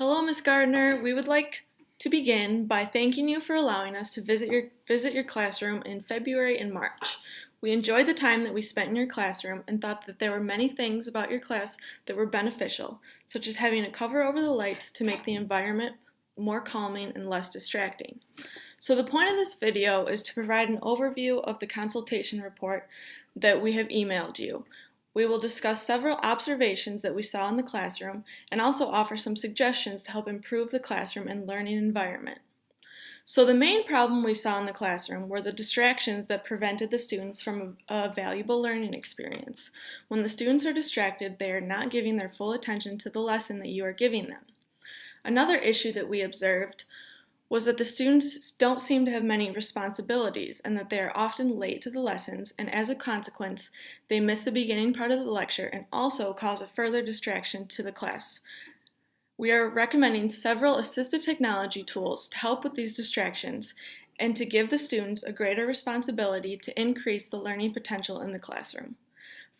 Hello, Ms. Gardner. We would like to begin by thanking you for allowing us to visit your classroom in February and March. We enjoyed the time that we spent in your classroom and thought that there were many things about your class that were beneficial, such as having a cover over the lights to make the environment more calming and less distracting. So the point of this video is to provide an overview of the consultation report that we have emailed you. We will discuss several observations that we saw in the classroom and also offer some suggestions to help improve the classroom and learning environment. So the main problem we saw in the classroom were the distractions that prevented the students from a valuable learning experience. When the students are distracted, they are not giving their full attention to the lesson that you are giving them. Another issue that we observed was that the students don't seem to have many responsibilities and that they are often late to the lessons, and as a consequence, they miss the beginning part of the lecture and also cause a further distraction to the class. We are recommending several assistive technology tools to help with these distractions and to give the students a greater responsibility to increase the learning potential in the classroom.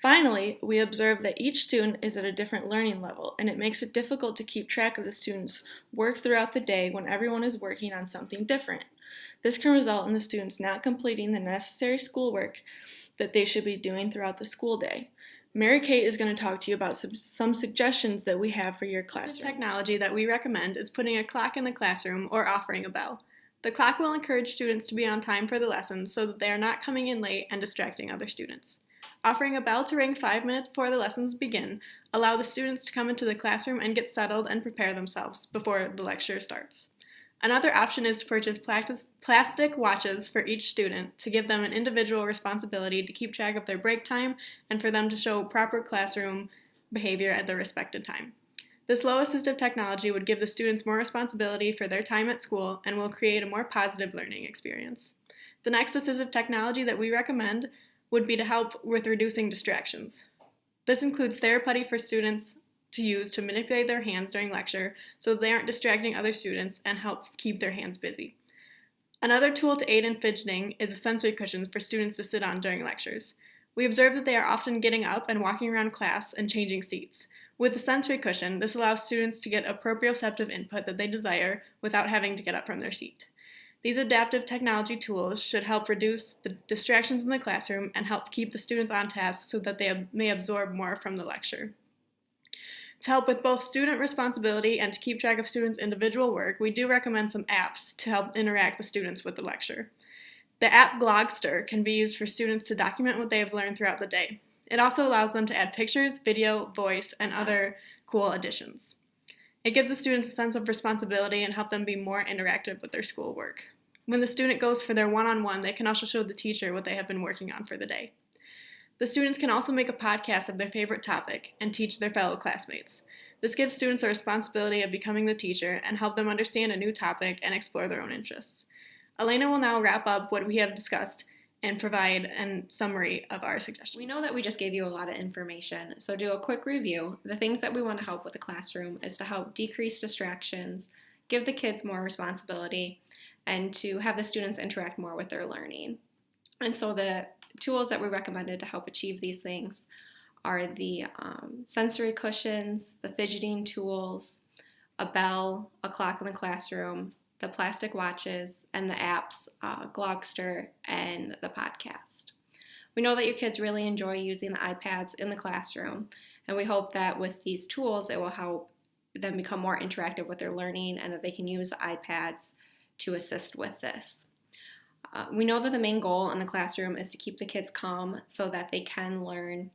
Finally, we observe that each student is at a different learning level, and it makes it difficult to keep track of the students' work throughout the day when everyone is working on something different. This can result in the students not completing the necessary schoolwork that they should be doing throughout the school day. Mary Kate is going to talk to you about some suggestions that we have for your classroom. The technology that we recommend is putting a clock in the classroom or offering a bell. The clock will encourage students to be on time for the lessons so that they are not coming in late and distracting other students. Offering a bell to ring 5 minutes before the lessons begin allow the students to come into the classroom and get settled and prepare themselves before the lecture starts. Another option is to purchase plastic watches for each student to give them an individual responsibility to keep track of their break time and for them to show proper classroom behavior at their respected time. This low assistive technology would give the students more responsibility for their time at school and will create a more positive learning experience. The next assistive technology that we recommend would be to help with reducing distractions. This includes therapy for students to use to manipulate their hands during lecture so that they aren't distracting other students and help keep their hands busy. Another tool to aid in fidgeting is the sensory cushions for students to sit on during lectures. We observe that they are often getting up and walking around class and changing seats. With the sensory cushion, this allows students to get proprioceptive input that they desire without having to get up from their seat. These adaptive technology tools should help reduce the distractions in the classroom and help keep the students on task so that they may absorb more from the lecture. To help with both student responsibility and to keep track of students' individual work, we do recommend some apps to help interact with students with the lecture. The app Glogster can be used for students to document what they have learned throughout the day. It also allows them to add pictures, video, voice, and other cool additions. It gives the students a sense of responsibility and help them be more interactive with their schoolwork. When the student goes for their one-on-one, they can also show the teacher what they have been working on for the day. The students can also make a podcast of their favorite topic and teach their fellow classmates. This gives students a responsibility of becoming the teacher and help them understand a new topic and explore their own interests. Elena will now wrap up what we have discussed and provide a summary of our suggestions. We know that we just gave you a lot of information, so do a quick review. The things that we want to help with the classroom is to help decrease distractions, give the kids more responsibility, and to have the students interact more with their learning. And so the tools that we recommended to help achieve these things are the sensory cushions, the fidgeting tools, a bell, a clock in the classroom, the plastic watches, and the apps, Glogster, and the podcast. We know that your kids really enjoy using the iPads in the classroom, and we hope that with these tools it will help them become more interactive with their learning and that they can use the iPads to assist with this. We know that the main goal in the classroom is to keep the kids calm so that they can learn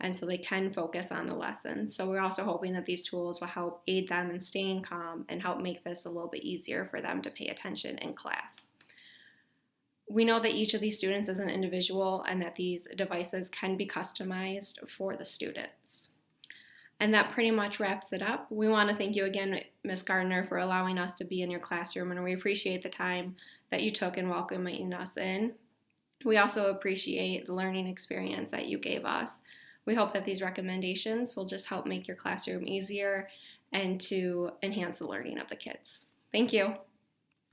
and so they can focus on the lesson. So we're also hoping that these tools will help aid them in staying calm and help make this a little bit easier for them to pay attention in class. We know that each of these students is an individual and that these devices can be customized for the students. And that pretty much wraps it up. We want to thank you again, Ms. Gardner, for allowing us to be in your classroom, and we appreciate the time that you took in welcoming us in. We also appreciate the learning experience that you gave us. We hope that these recommendations will just help make your classroom easier and to enhance the learning of the kids. Thank you.